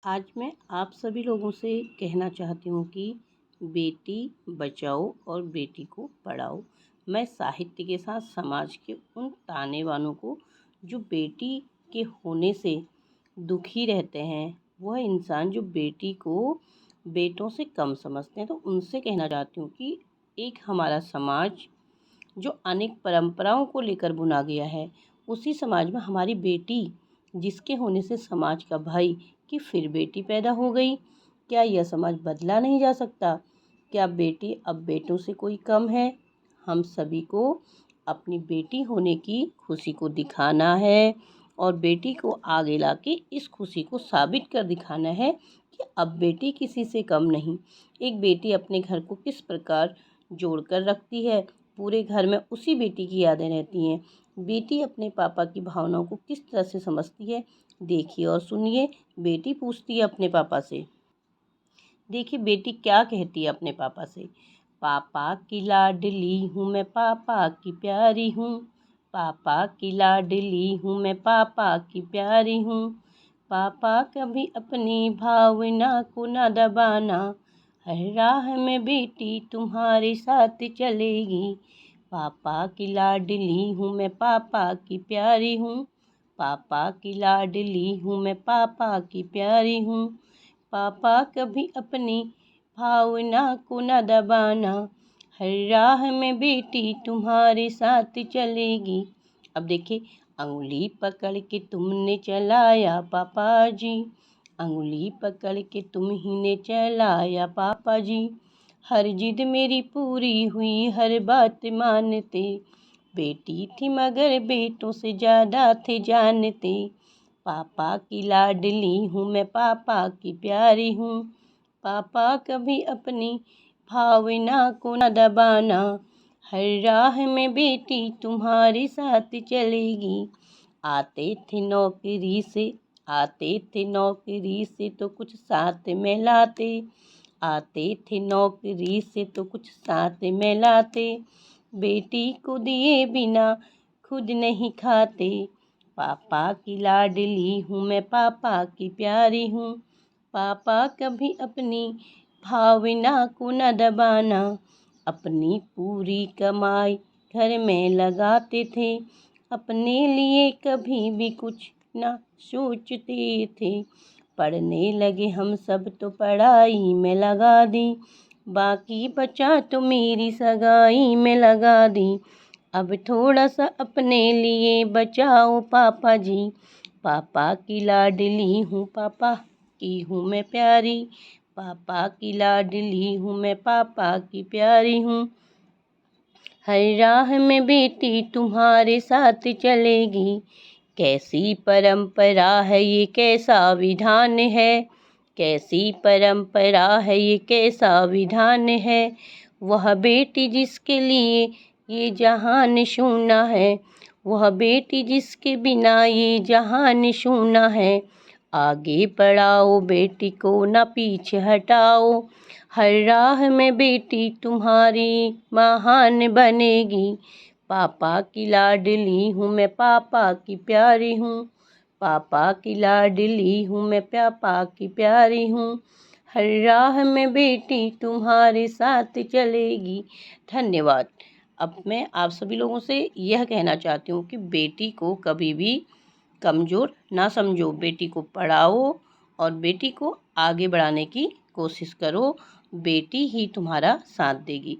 आज मैं आप सभी लोगों से कहना चाहती हूँ कि बेटी बचाओ और बेटी को पढ़ाओ। मैं साहित्य के साथ समाज के उन ताने बानों को जो बेटी के होने से दुखी रहते हैं, वह इंसान जो बेटी को बेटों से कम समझते हैं, तो उनसे कहना चाहती हूँ कि एक हमारा समाज जो अनेक परंपराओं को लेकर बुना गया है, उसी समाज में हमारी बेटी जिसके होने से समाज का भय कि फिर बेटी पैदा हो गई, क्या यह समाज बदला नहीं जा सकता? क्या बेटी अब बेटों से कोई कम है? हम सभी को अपनी बेटी होने की खुशी को दिखाना है और बेटी को आगे लाके इस खुशी को साबित कर दिखाना है कि अब बेटी किसी से कम नहीं। एक बेटी अपने घर को किस प्रकार जोड़ कर रखती है, पूरे घर में उसी बेटी की यादें रहती हैं। बेटी अपने पापा की भावनाओं को किस तरह से समझती है, देखिए और सुनिए। बेटी पूछती है अपने पापा से, देखिए बेटी क्या कहती है अपने पापा से। पापा की लाडली हूँ मैं, पापा की प्यारी हूँ। पापा की लाडली हूँ मैं, पापा की प्यारी हूँ। पापा कभी अपनी भावना को न दबाना, हर राह में बेटी तुम्हारे साथ चलेगी। पापा की लाडली हूँ मैं, पापा की प्यारी हूँ। पापा की लाडली हूँ मैं, पापा की प्यारी हूँ। पापा कभी अपनी भावना को न दबाना, हर राह में बेटी तुम्हारे साथ चलेगी। अब देखिए, अंगुली पकड़ के तुमने चलाया पापा जी, अंगुली पकड़ के तुम ही ने चलाया पापा जी। हर जिद मेरी पूरी हुई, हर बात मानते। बेटी थी मगर बेटों से ज़्यादा थे जानते। पापा की लाडली हूँ मैं, पापा की प्यारी हूँ। पापा कभी अपनी भावना को न दबाना, हर राह में बेटी तुम्हारे साथ चलेगी। आते थे नौकरी से, आते थे नौकरी से तो कुछ साथ में लाते। आते थे नौकरी से तो कुछ साथ में लाते। बेटी को दिए बिना खुद नहीं खाते। पापा की लाडली हूँ मैं, पापा की प्यारी हूँ। पापा कभी अपनी भावना को न दबाना, अपनी पूरी कमाई घर में लगाते थे। अपने लिए कभी भी कुछ न सोचते थे। पढ़ने लगे हम सब तो पढ़ाई में लगा दी, बाकी बचा तो मेरी सगाई में लगा दी। अब थोड़ा सा अपने लिए बचाओ पापा जी। पापा की लाडली हूँ, पापा की हूँ मैं प्यारी। पापा की लाडली हूँ मैं, पापा की प्यारी हूँ। हर राह में बेटी तुम्हारे साथ चलेगी। कैसी परंपरा है ये, कैसा विधान है। कैसी परंपरा है ये, कैसा विधान है। वह बेटी जिसके लिए ये जहान शूना है, वह बेटी जिसके बिना ये जहान शूना है। आगे बढ़ाओ बेटी को न पीछे हटाओ, हर राह में बेटी तुम्हारी महान बनेगी। पापा की लाडली हूँ मैं, पापा की प्यारी हूँ। पापा की लाडली हूँ मैं, पापा की प्यारी हूँ। हर राह में बेटी तुम्हारे साथ चलेगी। धन्यवाद। अब मैं आप सभी लोगों से यह कहना चाहती हूँ कि बेटी को कभी भी कमज़ोर ना समझो, बेटी को पढ़ाओ और बेटी को आगे बढ़ाने की कोशिश करो। बेटी ही तुम्हारा साथ देगी।